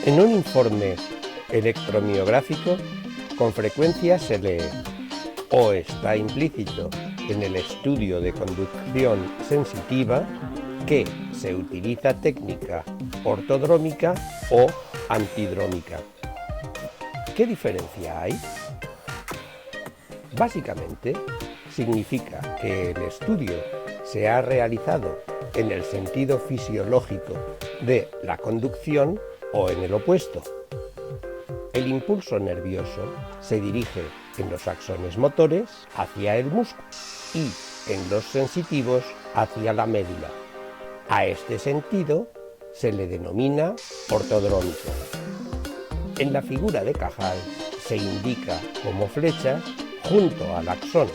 En un informe electromiográfico, con frecuencia se lee o está implícito en el estudio de conducción sensitiva que se utiliza técnica ortodrómica o antidrómica. ¿Qué diferencia hay? Básicamente, significa que el estudio se ha realizado en el sentido fisiológico de la conducción o en el opuesto. El impulso nervioso se dirige en los axones motores hacia el músculo y en los sensitivos hacia la médula. A este sentido se le denomina ortodrómico. En la figura de Cajal se indica como flechas junto al axón.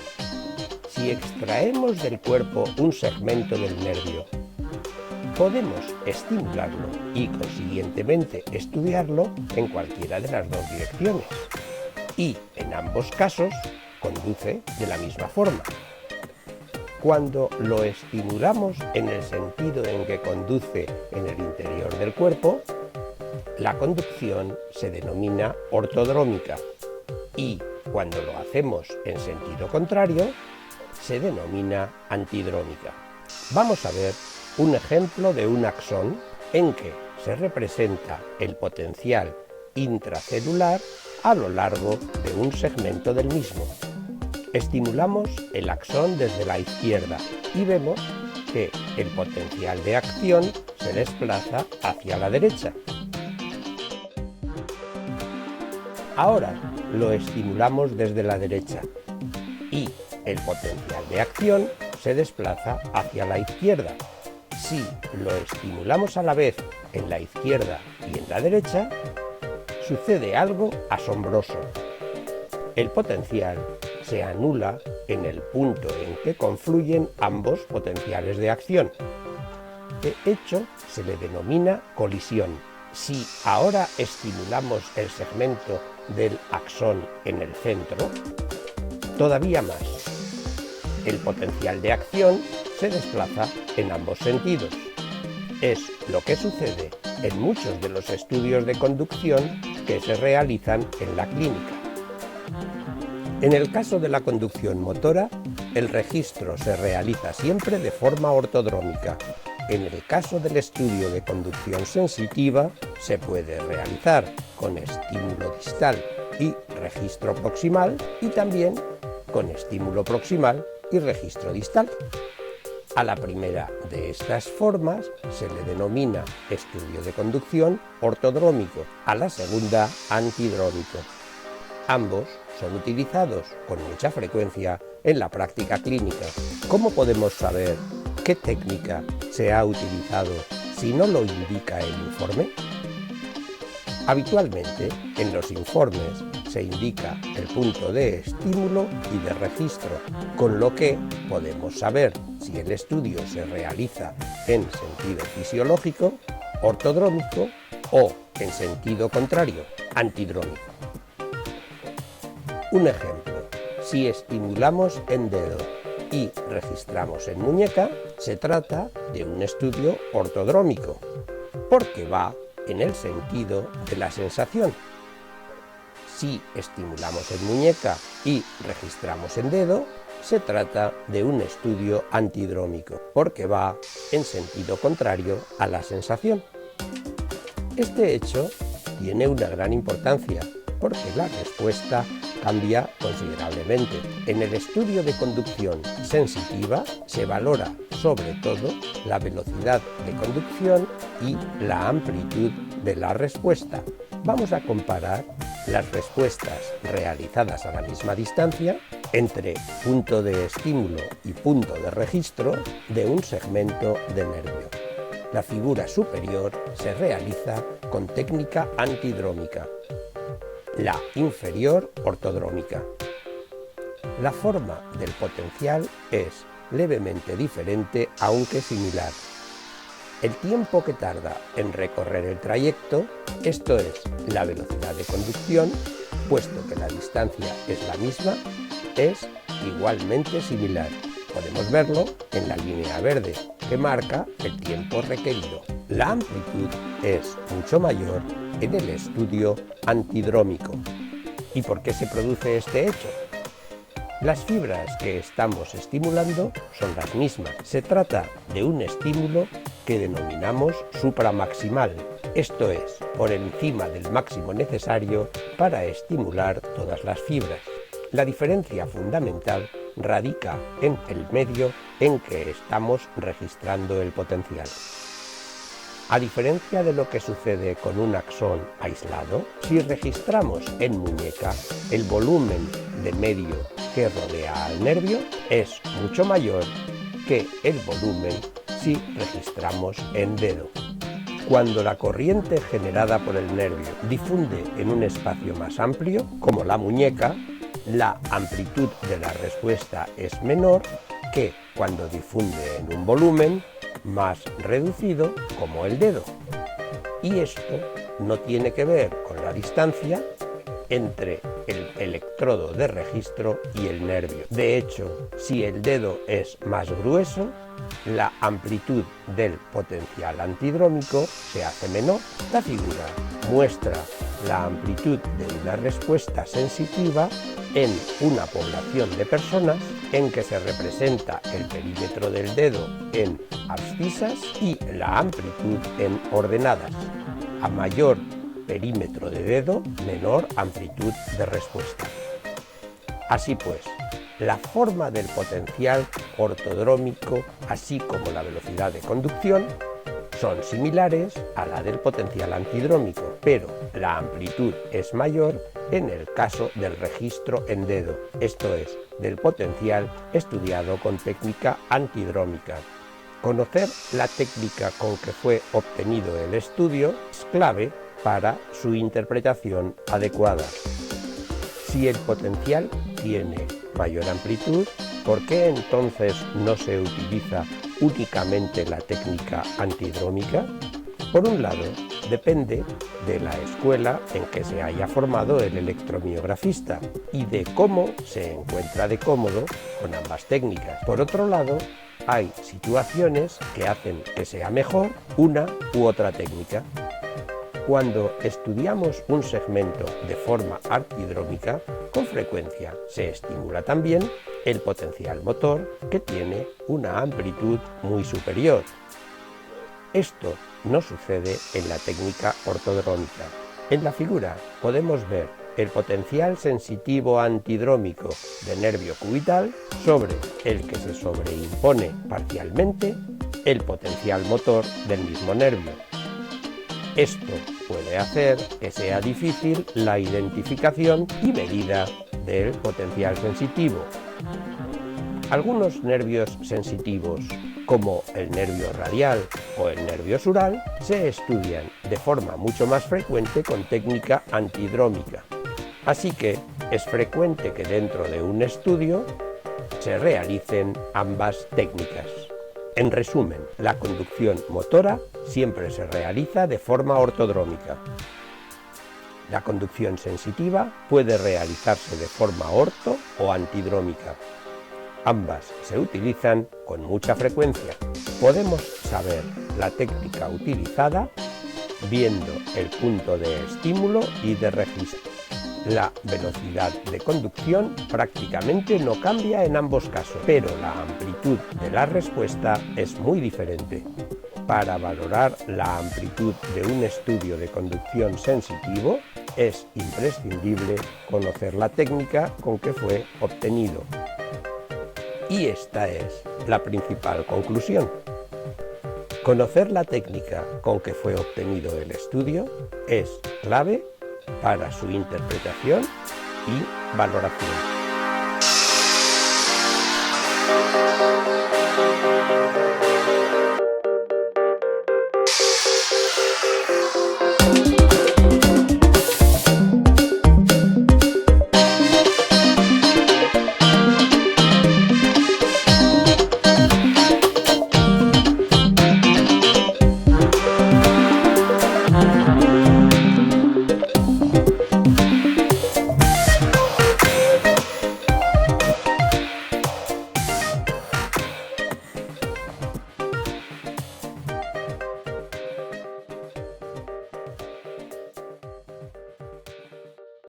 Si extraemos del cuerpo un segmento del nervio, podemos estimularlo y consiguientemente estudiarlo en cualquiera de las dos direcciones. Y en ambos casos conduce de la misma forma. Cuando lo estimulamos en el sentido en que conduce en el interior del cuerpo, la conducción se denomina ortodrómica y cuando lo hacemos en sentido contrario, se denomina antidrómica. Vamos a ver un ejemplo de un axón en que se representa el potencial intracelular a lo largo de un segmento del mismo. Estimulamos el axón desde la izquierda y vemos que el potencial de acción se desplaza hacia la derecha. Ahora lo estimulamos desde la derecha y el potencial de acción se desplaza hacia la izquierda. Si lo estimulamos a la vez en la izquierda y en la derecha, sucede algo asombroso. El potencial se anula en el punto en que confluyen ambos potenciales de acción. De hecho, se le denomina colisión. Si ahora estimulamos el segmento del axón en el centro, todavía más. El potencial de acción se desplaza en ambos sentidos. Es lo que sucede en muchos de los estudios de conducción que se realizan en la clínica. En el caso de la conducción motora, el registro se realiza siempre de forma ortodrómica. En el caso del estudio de conducción sensitiva, se puede realizar con estímulo distal y registro proximal y también con estímulo proximal y registro distal. A la primera de estas formas se le denomina estudio de conducción ortodrómico, a la segunda antidrómico. Ambos son utilizados con mucha frecuencia en la práctica clínica. ¿Cómo podemos saber qué técnica se ha utilizado si no lo indica el informe? Habitualmente, en los informes se indica el punto de estímulo y de registro, con lo que podemos saber si el estudio se realiza en sentido fisiológico, ortodrómico o, en sentido contrario, antidrómico. Un ejemplo: si estimulamos en dedo y registramos en muñeca, se trata de un estudio ortodrómico, porque va en el sentido de la sensación. Si estimulamos en muñeca y registramos en dedo, se trata de un estudio antidrómico, porque va en sentido contrario a la sensación. Este hecho tiene una gran importancia, porque la respuesta cambia considerablemente. En el estudio de conducción sensitiva se valora sobre todo la velocidad de conducción y la amplitud de la respuesta. Vamos a comparar las respuestas realizadas a la misma distancia entre punto de estímulo y punto de registro de un segmento de nervio. La figura superior se realiza con técnica antidrómica, la inferior ortodrómica. La forma del potencial es levemente diferente, aunque similar. El tiempo que tarda en recorrer el trayecto, esto es, la velocidad de conducción, puesto que la distancia es la misma, es igualmente similar. Podemos verlo en la línea verde, que marca el tiempo requerido. La amplitud es mucho mayor en el estudio antidrómico. ¿Y por qué se produce este hecho? Las fibras que estamos estimulando son las mismas. Se trata de un estímulo que denominamos supramaximal, esto es, por encima del máximo necesario para estimular todas las fibras. La diferencia fundamental radica en el medio en que estamos registrando el potencial. A diferencia de lo que sucede con un axón aislado, si registramos en muñeca, el volumen de medio que rodea al nervio es mucho mayor que el volumen si registramos en dedo. Cuando la corriente generada por el nervio difunde en un espacio más amplio, como la muñeca, la amplitud de la respuesta es menor que cuando difunde en un volumen más reducido, como el dedo. Y esto no tiene que ver con la distancia entre el electrodo de registro y el nervio. De hecho, si el dedo es más grueso, la amplitud del potencial antidrómico se hace menor. La figura muestra la amplitud de una respuesta sensitiva en una población de personas en que se representa el perímetro del dedo en abscisas y la amplitud en ordenadas. A mayor perímetro de dedo, menor amplitud de respuesta. Así pues, la forma del potencial ortodrómico, así como la velocidad de conducción, son similares a la del potencial antidrómico, pero la amplitud es mayor en el caso del registro en dedo, esto es, del potencial estudiado con técnica antidrómica. Conocer la técnica con que fue obtenido el estudio es clave para su interpretación adecuada. Si el potencial tiene mayor amplitud, ¿por qué entonces no se utiliza únicamente la técnica antidrómica? Por un lado, depende de la escuela en que se haya formado el electromiografista y de cómo se encuentra de cómodo con ambas técnicas. Por otro lado, hay situaciones que hacen que sea mejor una u otra técnica. Cuando estudiamos un segmento de forma antidrómica, con frecuencia se estimula también el potencial motor, que tiene una amplitud muy superior. Esto no sucede en la técnica ortodrómica. En la figura podemos ver el potencial sensitivo antidrómico de nervio cubital sobre el que se sobreimpone parcialmente el potencial motor del mismo nervio. Esto puede hacer que sea difícil la identificación y medida del potencial sensitivo. Algunos nervios sensitivos, como el nervio radial o el nervio sural, se estudian de forma mucho más frecuente con técnica antidrómica. Así que es frecuente que dentro de un estudio se realicen ambas técnicas. En resumen, la conducción motora siempre se realiza de forma ortodrómica. La conducción sensitiva puede realizarse de forma orto o antidrómica. Ambas se utilizan con mucha frecuencia. Podemos saber la técnica utilizada viendo el punto de estímulo y de registro. La velocidad de conducción prácticamente no cambia en ambos casos, pero la amplitud de la respuesta es muy diferente. Para valorar la amplitud de un estudio de conducción sensitivo, es imprescindible conocer la técnica con que fue obtenido. Y esta es la principal conclusión. Conocer la técnica con que fue obtenido el estudio es clave para su interpretación y valoración.